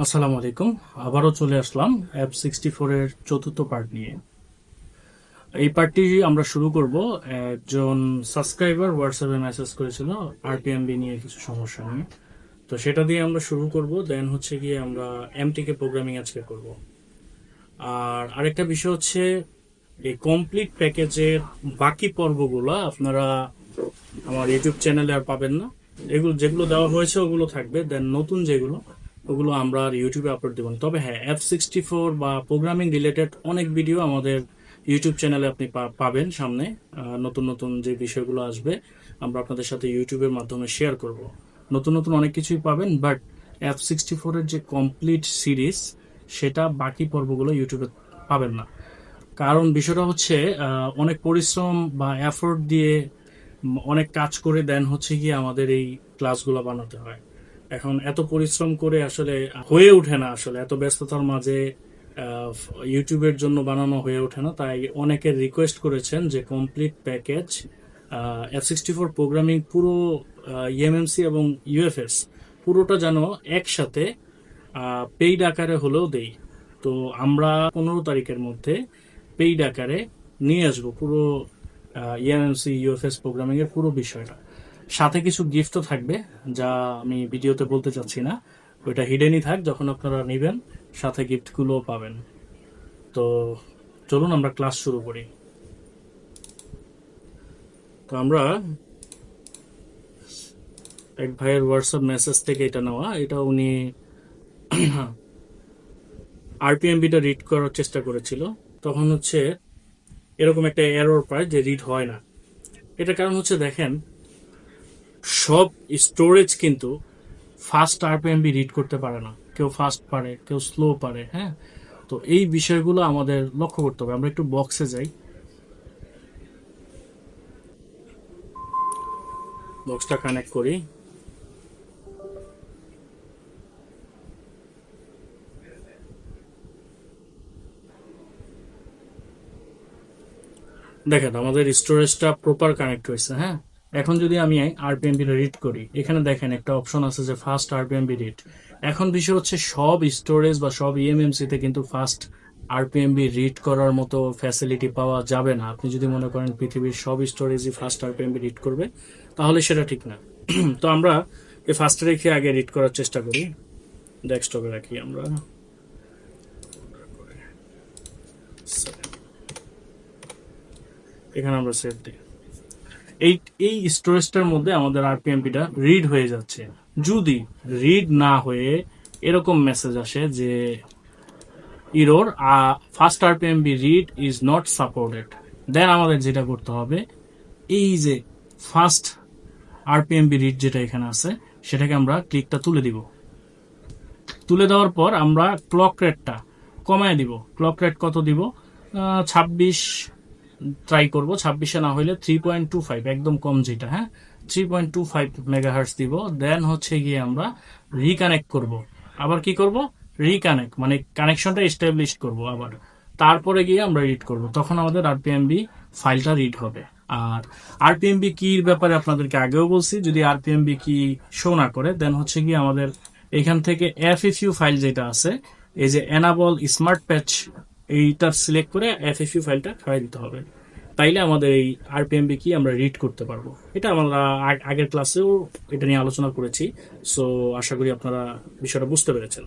আসসালামু আলাইকুম। আবারও চলে আসলাম F64 এর চতুর্থ পার্ট নিয়ে। এই পার্টটি আমরা শুরু করব। একজন সাবস্ক্রাইবার হোয়াটসঅ্যাপে মেসেজ করেছিল আরপিএমবি নিয়ে কিছু সমস্যা নিয়ে, তো সেটা দিয়ে আমরা শুরু করব। দেন হচ্ছে গিয়ে আমরা এমটিকে প্রোগ্রামিং আজকে করব। আর আরেকটা বিষয় হচ্ছে এই কমপ্লিট প্যাকেজের বাকি পর্বগুলো আপনারা আমার ইউটিউব চ্যানেলে আর পাবেন না। এগুলো যেগুলো দেওয়া হয়েছে ওগুলো থাকবে, দেন নতুন যেগুলো ওগুলো আমরা আর ইউটিউবে আপলোড দেবো না। তবে হ্যাঁ, F64 বা প্রোগ্রামিং রিলেটেড অনেক ভিডিও আমাদের ইউটিউব চ্যানেলে আপনি পাবেন সামনে। নতুন নতুন যে বিষয়গুলো আসবে আমরা আপনাদের সাথে ইউটিউবের মাধ্যমে শেয়ার করব। নতুন নতুন অনেক কিছুই পাবেন, বাট F64 এর যে কমপ্লিট সিরিজ সেটা বাকি পর্বগুলো ইউটিউবে পাবেন না। কারণ বিষয়টা হচ্ছে অনেক পরিশ্রম বা এফোর্ট দিয়ে অনেক কাজ করে দেন হচ্ছে গিয়ে আমাদের এই ক্লাসগুলো বানাতে হয়। এখন এত পরিশ্রম করে আসলে হয়ে ওঠে না, আসলে এত ব্যস্ততার মাঝে ইউটিউবের জন্য বানানো হয়ে ওঠে না। তাই অনেকে রিকোয়েস্ট করেছেন যে কমপ্লিট প্যাকেজ F64 প্রোগ্রামিং পুরো ইএমএমসি এবং ইউএফএস পুরোটা যেন একসাথে পেইড আকারে হলেও দেই। তো আমরা 15 তারিখের মধ্যে পেইড আকারে নিয়ে আসবো পুরো ইএমএমসি ইউএফএস প্রোগ্রামিং এর পুরো বিষয়টা। সাথে কিছু গিফটও থাকবে, যা আমি ভিডিওতে বলতে চাচ্ছি না, ওইটা হিডেনই থাক। যখন আপনারা নেবেন সাথে গিফটগুলো পাবেন। তো চলুন আমরা ক্লাস শুরু করি। তো আমরা এক ভাইয়ের হোয়াটসঅ্যাপ মেসেজ থেকে এটা নেওয়া, এটা উনি আরপিএমবিটা রিড করার চেষ্টা করেছিল। তখন হচ্ছে এরকম একটা এরর পায় যে রিড হয় না। এটার কারণ হচ্ছে দেখেন, সব স্টোরেজ কিন্তু ফাস্ট আরপিএমবি রিড করতে পারে না। কেউ ফাস্ট পারে, কেউ স্লো পারে। হ্যাঁ, তো এই বিষয়গুলো আমাদের লক্ষ্য করতে হবে। আমরা একটু বক্সে যাই, বক্সটা কানেক্ট করি। দেখেন আমাদের স্টোরেজটা প্রপার কানেক্ট হয়েছে। হ্যাঁ, এখন যদি আমি আরপিএমবি রিড করি, এখানে দেখেন একটা অপশন আছে যে ফাস্ট আরপিএমবি রিড। এখন বিষয় হচ্ছে সব স্টোরেজ বা সব ইএমএমসি তে কিন্তু ফাস্ট আরপিএমবি রিড করার মতো ফ্যাসিলিটি পাওয়া যাবে না। আপনি যদি মনে করেন পৃথিবীর সব স্টোরেজই ফাস্ট আরপিএমবি রিড করবে, তাহলে সেটা ঠিক না। তো আমরা এই ফাস্টে রেখে আগে রিড করার চেষ্টা করি। ডেস্কটপে রাখি আমরা। এখানে আমরা সেভ দিই। এই এই স্টোরেজটার মধ্যে আমাদের আরপিএমপিটা রিড হয়ে যাচ্ছে। যদি রিড না হয়ে এরকম মেসেজ আসে যে error fast RPMB read is not supported, then আমাদের যেটা করতে হবে, এই যে ফাস্ট আরপিএমবি রিড যেটা এখানে আছে সেটাকে আমরা ক্লিকটা তুলে দিব। তুলে দেওয়ার পর আমরা ক্লক রেটটা কমায় দিব। ক্লক রেট কত দিব? 26 ট্রাই করবো। 26-এ না হইলে 3.25, একদম কম যেটা। হ্যাঁ, 3.25 মেগাহার্টস দিব। দেন হচ্ছে গিয়ে আমরা রিকানেক্ট করব। আবার কি করব? রিকানেক্ট, মানে কানেকশনটা এস্টাবলিশ করব আবার। তারপরে গিয়ে আমরা রিড করব, তখন আমাদের আরপিএমবি ফাইলটা রিড হবে। আর আরপিএমবি কির ব্যাপারে আপনাদেরকে আগেও বলছি, যদি আরপিএমবি কি শো না করে, দেন হচ্ছে গিয়ে আমাদের এখান থেকে এফএফইউ ফাইল যেটা আছে, এই যে এনাবল স্মার্ট প্যাচ, এইটা সিলেক্ট করে এফএফইউ ফাইলটা খাওয়াই দিতে হবে। তাইলে আমাদের এই আরপিএমবি কি আমরা রিড করতে পারবো। এটা আমরা আগের ক্লাসেও এটা নিয়ে আলোচনা করেছি। সো আশা করি আপনারা বিষয়টা বুঝতে পেরেছেন।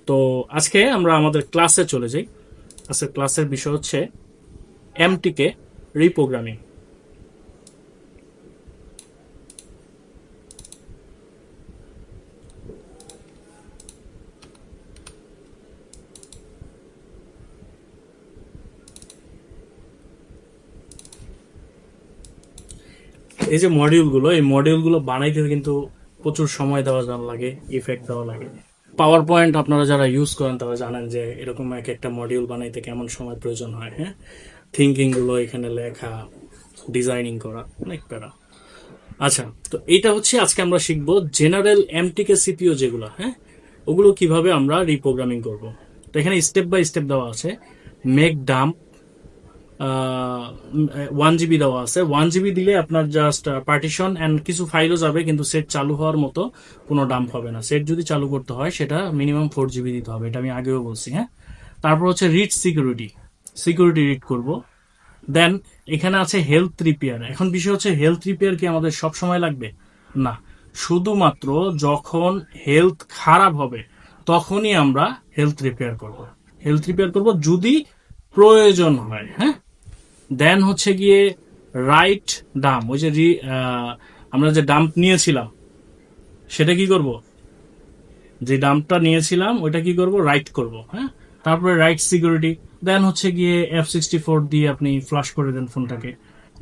তো আজকে আমরা আমাদের ক্লাসে চলে যাই। আজকের ক্লাসের বিষয় হচ্ছে এমটিকে রিপ্রোগ্রামিং। এই যে মডিউলগুলো, এই মডিউলগুলো বানাইতে কিন্তু প্রচুর সময় দেওয়া লাগে, ইফেক্ট দেওয়া লাগে। পাওয়ার পয়েন্ট আপনারা যারা ইউজ করেন তারা জানেন যে এরকম এক একটা মডিউল বানাইতে কেমন সময় প্রয়োজন হয়। হ্যাঁ, থিঙ্কিংগুলো এখানে লেখা, ডিজাইনিং করা, অনেক প্যারা। আচ্ছা, তো এইটা হচ্ছে আজকে আমরা শিখবো জেনারেল এমটিকে সিপিইউ যেগুলো। হ্যাঁ, ওগুলো কিভাবে আমরা রিপ্রোগ্রামিং করব। তো এখানে স্টেপ বাই স্টেপ দেওয়া আছে। মেক ডাম্প, 1 GB দেওয়া আছে। 1 GB দিলে আপনার জাস্ট পার্টিশন অ্যান্ড কিছু ফাইলও যাবে, কিন্তু সেট চালু হওয়ার মতো কোনো ডাম্প হবে না। সেট যদি চালু করতে হয় সেটা মিনিমাম 4 GB দিতে হবে, এটা আমি আগেও বলছি। হ্যাঁ, তারপর হচ্ছে রিড সিকিউরিটি, সিকিউরিটি রিড করব। দেন এখানে আছে হেলথ রিপেয়ার। এখন বিষয় হচ্ছে হেলথ রিপেয়ার কি আমাদের সব সময় লাগবে? না, শুধুমাত্র যখন হেলথ খারাপ হবে তখনই আমরা হেলথ রিপেয়ার করব। হেলথ রিপেয়ার করব যদি প্রয়োজন হয়। হ্যাঁ, দেন হচ্ছে গিয়ে রাইট ডাম্প, ওই যে আমরা যে ডাম্প নিয়েছিলাম সেটা কি করব, যে ডাম্পটা নিয়েছিলাম ওইটা কি করব, রাইট করব। হ্যাঁ, তারপরে রাইট সিকিউরিটি। দেন হচ্ছে গিয়ে F64 দিয়ে আপনি ফ্লাশ করে দেন ফোনটাকে।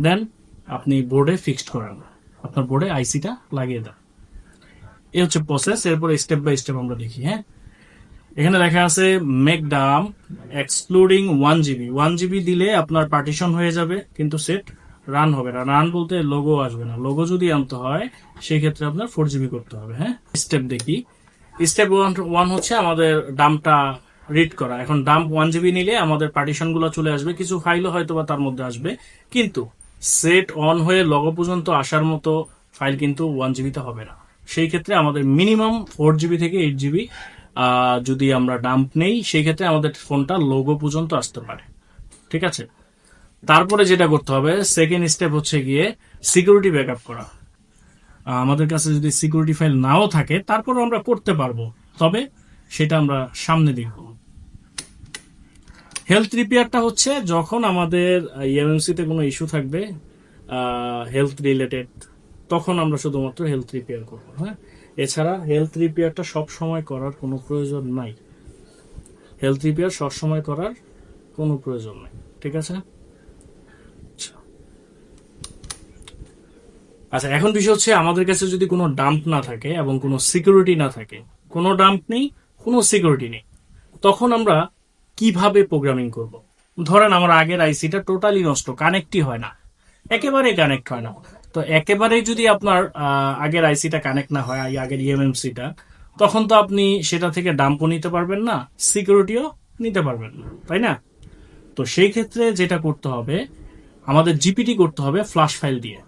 দেন আপনি বোর্ডে ফিক্সড করেন, আপনার বোর্ডে আইসিটা লাগিয়ে দেন। এই হচ্ছে প্রসেস। এরপরে স্টেপ বাই স্টেপ আমরা দেখি। হ্যাঁ, এখানে লেখা আছে make dump excluding 1 GB। 1 GB দিলে আপনার পার্টিশন হয়ে যাবে, কিন্তু সেট রান হবে না। রান বলতে লোগো আসবে না। লোগো যদি আনতে হয় সেই ক্ষেত্রে আপনার 4 GB করতে হবে। হ্যাঁ, স্টেপ দেখি। স্টেপ 1 হচ্ছে আমাদের ডাম্পটা রিড করা। এখন ডাম্প 1 GB নিলে আমাদের পার্টিশন গুলো চলে আসবে, কিছু ফাইলও হয়তো বা তার মধ্যে আসবে, কিন্তু সেট অন হয়ে লগো পর্যন্ত আসার মতো ফাইল কিন্তু 1 GB তে হবে না। সেই ক্ষেত্রে আমাদের মিনিমাম 4 GB থেকে 8 GB যদি আমরা ডাম্প নেই, সেই ক্ষেত্রে আমাদের ফোনটা লোগো পর্যন্ত আসতে পারে। ঠিক আছে, তারপরে যেটা করতে হবে সেকেন্ড স্টেপ হচ্ছে গিয়ে সিকিউরিটি ব্যাকআপ করা। আমাদের কাছে যদি সিকিউরিটি ফাইল নাও থাকে তারপরে আমরা করতে পারবো, তবে সেটা আমরা সামনে দেখব। হেলথ রিপেয়ারটা হচ্ছে যখন আমাদের ইএমএমসিতে কোনো ইস্যু থাকবে হেলথ রিলেটেড, তখন আমরা শুধুমাত্র হেলথ রিপেয়ার করবো। হ্যাঁ, এছাড়া হেলথ রিপেয়ারটা সব সময় করার কোনো প্রয়োজন নাই। হেলথ রিপেয়ার সব সময় করার কোনো প্রয়োজন নাই। ঠিক আছে। আচ্ছা, এখন বিষয় হচ্ছে আমাদের কাছে যদি কোনো ডাম্প না থাকে এবং কোনো সিকিউরিটি না থাকে, কোনো ডাম্প নেই, কোনো সিকিউরিটি নেই, তখন আমরা কিভাবে প্রোগ্রামিং করব? ধরেন আমার আগের আইসিটা টোটালি নষ্ট, কানেক্টই হয় না, একেবারেই কানেক্ট হয় না। তো একেবারেই যদি আপনার আগের আইসিটা কানেক্ট না হয়, আগের ইএমএমসিটা, তখন তো আপনি সেটা থেকে ডাম্পও নিতে পারবেন না, সিকিউরিটিও নিতে পারবেন না, তাই না? তো সেই ক্ষেত্রে যেটা করতে হবে, আমাদের জিপিটি করতে হবে ফ্লাশ ফাইল দিয়ে।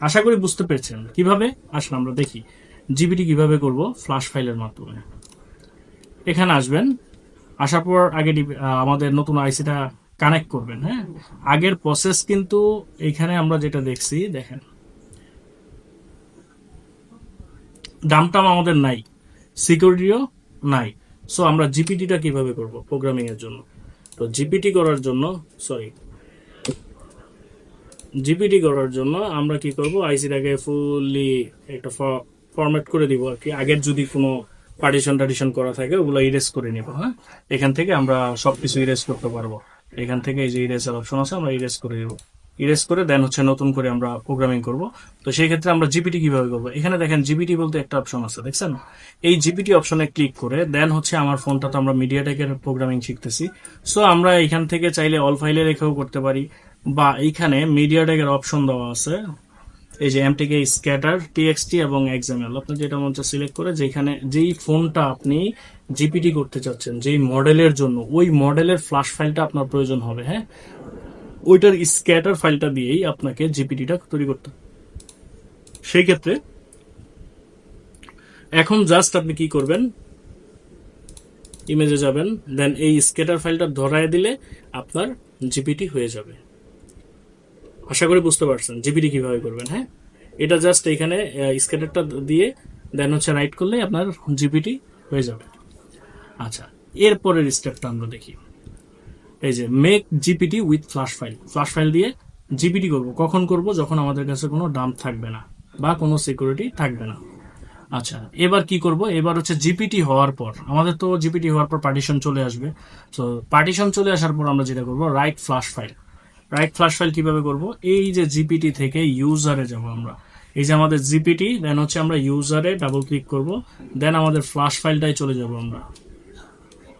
আশা করি বুঝতে পেরেছেন কিভাবে। আসলে আমরা দেখি জিপিটি কিভাবে করব ফ্লাশ ফাইলের মাধ্যমে। এখানে আসবেন, আসার পর আগে আমাদের নতুন আইসিটা কানেক্ট করবেন। হ্যাঁ, আগের প্রসেস কিন্তু এখানে আমরা যেটা দেখছি, দেখেন ডামটাম আমাদের নাই, সিকিউরিটিও নাই। সো আমরা জিপিটিটা কিভাবে করব প্রোগ্রামিং এর জন্য? তো জিপিটি করার জন্য আমরা কি করব, আইসিটাকে ফুললি একটা ফরম্যাট করে দিব আর কি। আগের যদি কোনো পার্টিশন করা থাকে ওগুলো ইরেজ করে নিব। হ্যাঁ, এখান থেকে আমরা সবকিছু ইরেজ করতে পারবো। এখান থেকে এই যে ইরেজের অপশন আছে, আমরা ইরেজ করে দিব। ইরেজ করে দেন হচ্ছে নতুন করে আমরা প্রোগ্রামিং করব। তো সেই ক্ষেত্রে আমরা জিপিটি কিভাবে করবো, এখানে দেখেন জিপিটি বলতে একটা অপশন আছে, দেখছেন? এই জিপিটি অপশনে ক্লিক করে দেন হচ্ছে আমার ফোনটা তো আমরা মিডিয়াটেকের প্রোগ্রামিং শিখতেছি, সো আমরা এখান থেকে চাইলে অল ফাইলে রেখেও করতে পারি, বা এইখানে মিডিয়াটেকের অপশন দেওয়া আছে, এই যে এমটিকে স্ক্যাটার টিএক্সটি এবং এক্সএমএল, আপনি যেটা মন চায় সিলেক্ট করে যেখানে যেই ফোনটা আপনি জিপিটি করতে চাচ্ছেন, যেই মডেলের জন্য, ওই মডেলের ফ্ল্যাশ ফাইলটা আপনার প্রয়োজন হবে। হ্যাঁ, ওইটার স্ক্যাটার ফাইলটা দিয়েই আপনাকে জিপিটিটা তৈরি করতে হবে। সেই ক্ষেত্রে এখন জাস্ট আপনি কি করবেন, ইমেজে যাবেন, দেন এই স্ক্যাটার ফাইলটা ধরায় দিলে আপনার জিপিটি হয়ে যাবে। আশা করি বুঝতে পারছেন জিপিটি কিভাবে করবেন। হ্যাঁ, এটা জাস্ট এখানে স্ক্যাটারটা দিয়ে দেন হচ্ছে রাইট করলে আপনার জিপিটি হয়ে যাবে। আচ্ছা, এরপরের স্টেপটা আমরা দেখি। এই যে make GPT with flash file দিয়ে জিপিটি করব। কখন করব? যখন আমাদের কাছে কোনো ডাম্প থাকবে না বা কোনো সিকিউরিটি থাকবে না। আচ্ছা, এবার কি করব? এবার হচ্ছে জিপিটি হওয়ার পর, আমাদের তো জিপিটি হওয়ার পর পার্টিশন চলে আসবে। তো পার্টিশন চলে আসার পর আমরা যেটা করব, রাইট ফ্ল্যাশ ফাইল কিভাবে করব? এই যে জিপিটি থেকে ইউজারে যাব আমরা, এই যে আমাদের জিপিটি, দেন হচ্ছে আমরা ইউজারে ডাবল ক্লিক করব, দেন আমাদের ফ্ল্যাশ ফাইলটাই চলে যাব।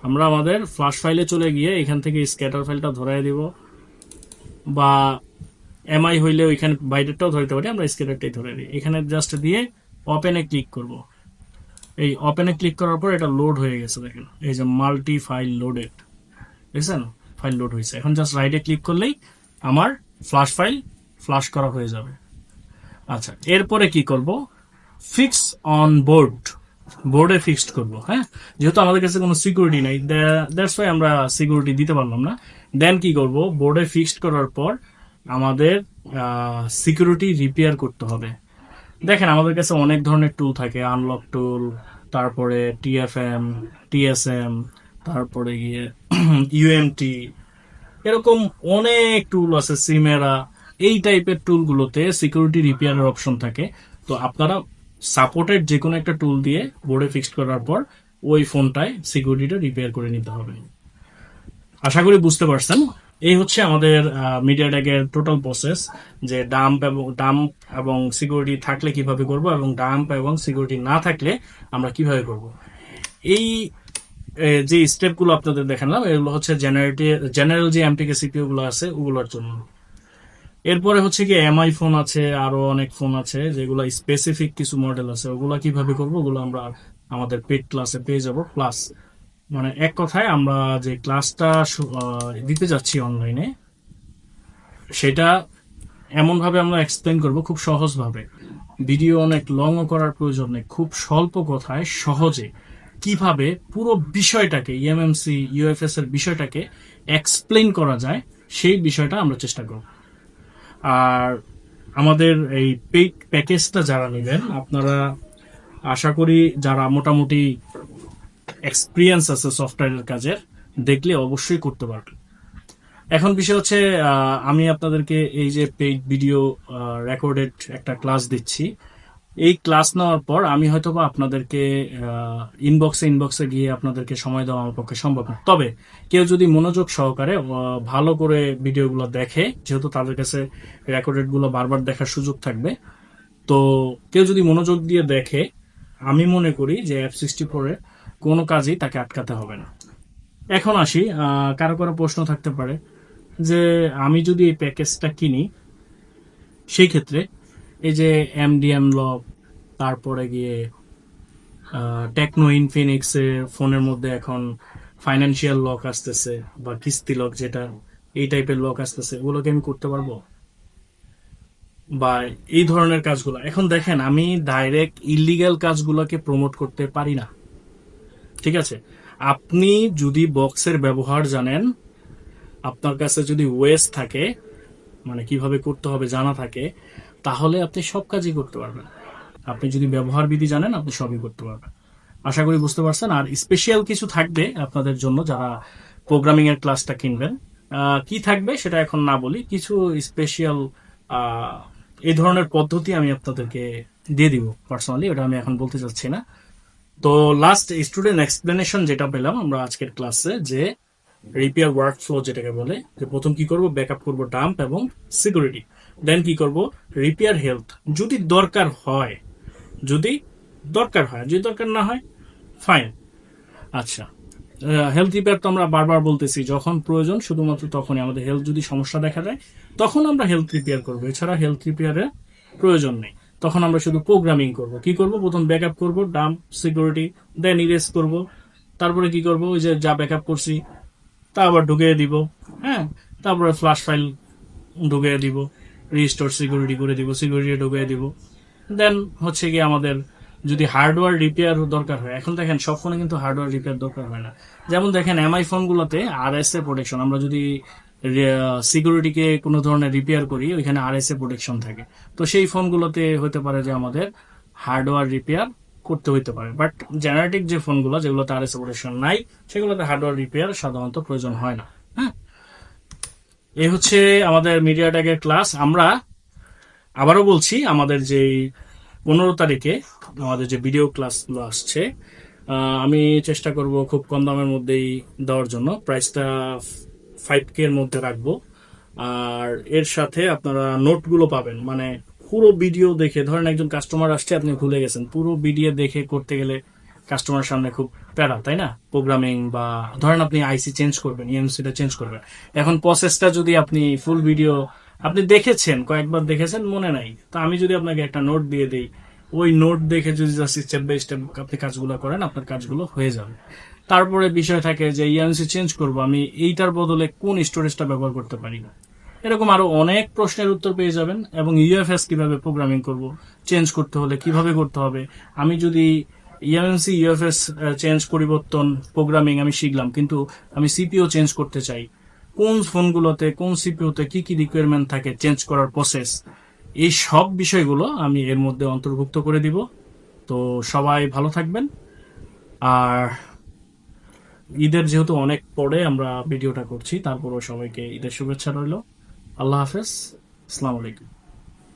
আমরা আমাদের ফ্ল্যাশ ফাইলে চলে গিয়ে এখান থেকে স্ক্যাটার ফাইলটা ধরাই দিব, বা এমআই হইলে ওইখানে বাইরেটাও ধরতে পারি, আমরা স্ক্যাটারটাই ধরে দিই। এখানে জাস্ট দিয়ে ওপেনে ক্লিক করব। এই ওপেনে ক্লিক করার পর এটা লোড হয়ে গেছে, দেখেন এই যে মাল্টি ফাইল লোডেড, দেখছেন? ফাইল লোড হয়েছে। এখন জাস্ট রাইটে ক্লিক করলেই আমার ফ্লাশ ফাইল ফ্লাশ করা হয়ে যাবে। আচ্ছা, এরপরে কি করব, ফিক্স অন বোর্ডে ফিক্সড করব। হ্যাঁ, যেহেতু আমাদের কাছে কোনো সিকিউরিটি নাই, দ্যাটস ওয়াই আমরা সিকিউরিটি দিতে পারলাম না। দেন কি করব, বোর্ডে ফিক্সড করার পর আমাদের সিকিউরিটি রিপেয়ার করতে হবে। দেখেন আমাদের কাছে অনেক ধরনের টুল থাকে, আনলক টুল, তারপরে টিএফএম, টিএসএম, তারপরে গিয়ে ইউএমটি, এরকম অনেক টুল আছে, সিমেরা। এই টাইপের টুলগুলোতে সিকিউরিটি রিপেয়ারের অপশন থাকে। তো আপনারা সাপোর্টেড যে কোনো একটা টুল দিয়ে বোর্ডে ফিক্সড করার পর ওই ফোনটায় সিকিউরিটিটা রিপেয়ার করে নিতে হবে। আশা করি বুঝতে পারছেন। এই হচ্ছে আমাদের মিডিয়াটেকের টোটাল প্রসেস, যে ডাম্প এবং সিকিউরিটি থাকলে কিভাবে করব, এবং ডাম্প এবং সিকিউরিটি না থাকলে আমরা কিভাবে করব। এই যে স্টেপগুলো আপনাদের দেখালাম, এগুলো হচ্ছে জেনারেল যে এমটিকে সিপিইউ গুলো আছে ওগুলোর জন্য। এরপরে হচ্ছে কি এমআই ফোন আছে, আরো অনেক ফোন আছে যেগুলো স্পেসিফিক কিছু মডেল আছে, ওগুলা কিভাবে করবো ওগুলো আমরা আমাদের পেড ক্লাসে পেয়ে যাব। প্লাস মানে এক কথায় আমরা যে ক্লাসটা দিতে যাচ্ছি অনলাইনে, সেটা এমন ভাবে আমরা এক্সপ্লেন করব, খুব সহজ ভাবে, ভিডিও অনেক লংও করার প্রয়োজন নেই, খুব স্বল্প কথায় সহজে কিভাবে পুরো বিষয়টাকে, ইএমএমসি ইউএফএস এর বিষয়টাকে এক্সপ্লেন করা যায়, সেই বিষয়টা আমরা চেষ্টা করব। আর আমাদের এই পেইড প্যাকেজটা যারা নেবেন, আপনারা আশা করি যারা মোটামুটি এক্সপিরিয়েন্স আছে সফটওয়্যারের কাজের, দেখলে অবশ্যই করতে পারবেন। এখন বিষয় হচ্ছে আমি আপনাদেরকে এই যে পেইড ভিডিও রেকর্ডেড একটা ক্লাস দিচ্ছি, এই ক্লাস নেওয়ার পর আমি হয়তোবা আপনাদেরকে ইনবক্সে গিয়ে আপনাদেরকে সময় দেওয়া আমার পক্ষে সম্ভব না। তবে কেউ যদি মনোযোগ সহকারে ভালো করে ভিডিওগুলো দেখে, যেহেতু তাদের কাছে রেকর্ডেড গুলো বারবার দেখার সুযোগ থাকবে, তো কেউ যদি মনোযোগ দিয়ে দেখে, আমি মনে করি যে F64 এর কোনো কাজই তাকে আটকাতে হবে না। এখন আসি, কারো কারো প্রশ্ন থাকতে পারে যে আমি যদি এই প্যাকেজটা কিনি, সেই ক্ষেত্রে এই যে এমডিএম লক, তারপরে গিয়ে টেকনো ইনফিনিক্স এর ফোনের মধ্যে এখন ফাইন্যান্সিয়াল লক আসতেছে, বা কিস্তি লক, যেটা এই টাইপের লক আসতেছে, ওগুলোকে আমি করতে পারবো? বা এই ধরনের কাজগুলো, এখন দেখেন আমি ডাইরেক্ট ইলিগাল কাজগুলোকে প্রমোট করতে পারি না, ঠিক আছে? আপনি যদি বক্সের ব্যবহার জানেন, আপনার কাছে যদি ওয়েস থাকে, মানে কিভাবে করতে হবে জানা থাকে, তাহলে আপনি সব কাজই করতে পারবেন। আপনি যদি ব্যবহার বিধি জানেন, আপনি সবই করতে পারবেন। আশা করি বুঝতে পারছেন। আর স্পেশাল কিছু থাকবে আপনাদের জন্য যারা প্রোগ্রামিং এর ক্লাসটা কিনবেন। কি থাকবে সেটা এখন না বলি, কিছু স্পেশাল এই ধরনের পদ্ধতি আমি আপনাদেরকে দিয়ে দিব পার্সোনালি, ওটা আমি এখন বলতে চাচ্ছি না। তো লাস্ট স্টুডেন্ট এক্সপ্লেনেশন যেটা পেলাম আমরা আজকের ক্লাসে, যে রিপেয়ার ওয়ার্ক ফ্লো যেটাকে বলে, যে প্রথম কি করব, ব্যাকআপ করব ডাম্প এবং সিকিউরিটি, দেন কি করব, রিপেয়ার হেলথ যদি দরকার হয়, যদি দরকার না হয় ফাইন। আচ্ছা, হেলথ রিপেয়ার তো আমরা বারবার বলতেছি, যখন প্রয়োজন শুধুমাত্র তখনই, আমাদের হেলথ যদি সমস্যা দেখা দেয় তখন আমরা হেলথ রিপেয়ার করবো, এছাড়া হেলথ রিপেয়ারের প্রয়োজন নেই। তখন আমরা শুধু প্রোগ্রামিং করব। কি করব, প্রথম ব্যাকআপ করব ডাম্প সিকিউরিটি, দেন ইরেজ করব, তারপরে কি করব, ওই যে যা ব্যাকআপ করছি তা আবার ঢুকিয়ে দিব, হ্যাঁ, তারপরে ফ্ল্যাশ ফাইল ঢুকিয়ে দিব, রিস্টোর সিকিউরিটি করে দিব, সিকিউরিটি ঢুকিয়ে দিব। দেন হচ্ছে কি আমাদের যদি হার্ডওয়্যার রিপেয়ার দরকার হয়, এখন দেখেন সব ফোনে কিন্তু হার্ডওয়্যার রিপেয়ার দরকার হয় না। যেমন দেখেন এমআই ফোনগুলোতে আরএসএ প্রোটেকশন, আমরা যদি সিকিউরিটিকে কোনো ধরনের রিপেয়ার করি, ওইখানে আরএসএ প্রোটেকশন থাকে। তো সেই ফোনগুলোতে হতে পারে যে আমাদের হার্ডওয়্যার রিপেয়ার করতে হইতে পারে, বাট জেনারেটিক যে ফোনগুলো যেগুলোতে আরএসএ প্রোটেকশন নাই, সেগুলোতে হার্ডওয়্যার রিপেয়ার সাধারণত প্রয়োজন হয় না। হ্যাঁ, এই হচ্ছে আমাদের মিডিয়াটেকের ক্লাস। আমরা আবারও বলছি, আমাদের যে 15 তারিখে আমাদের যে ভিডিও ক্লাসগুলো আসছে, আমি চেষ্টা করব খুব কম দামের মধ্যেই দেওয়ার জন্য, প্রাইসটা 5K এর মধ্যে রাখবো। আর এর সাথে আপনারা নোটগুলো পাবেন, মানে পুরো ভিডিও দেখে, ধরেন একজন কাস্টমার আসছে, আপনি ভুলে গেছেন, পুরো ভিডিও দেখে করতে গেলে কাস্টমার সামনে খুব প্যারা, তাই না? প্রোগ্রামিং বা ধরেন আপনি আইসি চেঞ্জ করবেন, ইএমসিটা চেঞ্জ করবেন, এখন প্রসেসটা যদি আপনি ফুল ভিডিও আপনি দেখেছেন, কয়েকবার দেখেছেন, মনে নাই, তো আমি যদি আপনাকে একটা নোট দিয়ে দিই, ওই নোট দেখে যদি জাস্ট স্টেপ বাই স্টেপ আপনি কাজগুলো করেন, আপনার কাজগুলো হয়ে যাবে। তারপরে বিষয় থাকে যে ইএমসি চেঞ্জ করব, আমি এইটার বদলে কোন স্টোরেজটা ব্যবহার করতে পারি না। এরকম আরো অনেক প্রশ্নের উত্তর পেয়ে যাবেন। এবং ইউএফএস কিভাবে প্রোগ্রামিং করব, চেঞ্জ করতে হলে কিভাবে করতে হবে। আমি যদি ইএমসি ইউএফএস চেঞ্জ পরিবর্তন প্রোগ্রামিং আমি শিখলাম, কিন্তু আমি সিপিও চেঞ্জ করতে চাই, কোন ফোনগুলোতে কোন সিপিওতে কি কি রিকোয়ারমেন্ট থাকে চেঞ্জ করার প্রসেস, এই সব বিষয়গুলো আমি এর মধ্যে অন্তর্ভুক্ত করে দিব। তো সবাই ভালো থাকবেন। আর ঈদের যেহেতু অনেক পরে আমরা ভিডিওটা করছি, তারপরও সবাইকে ঈদের শুভেচ্ছা রইল। আল্লাহ হাফেজ, আসসালামু আলাইকুম।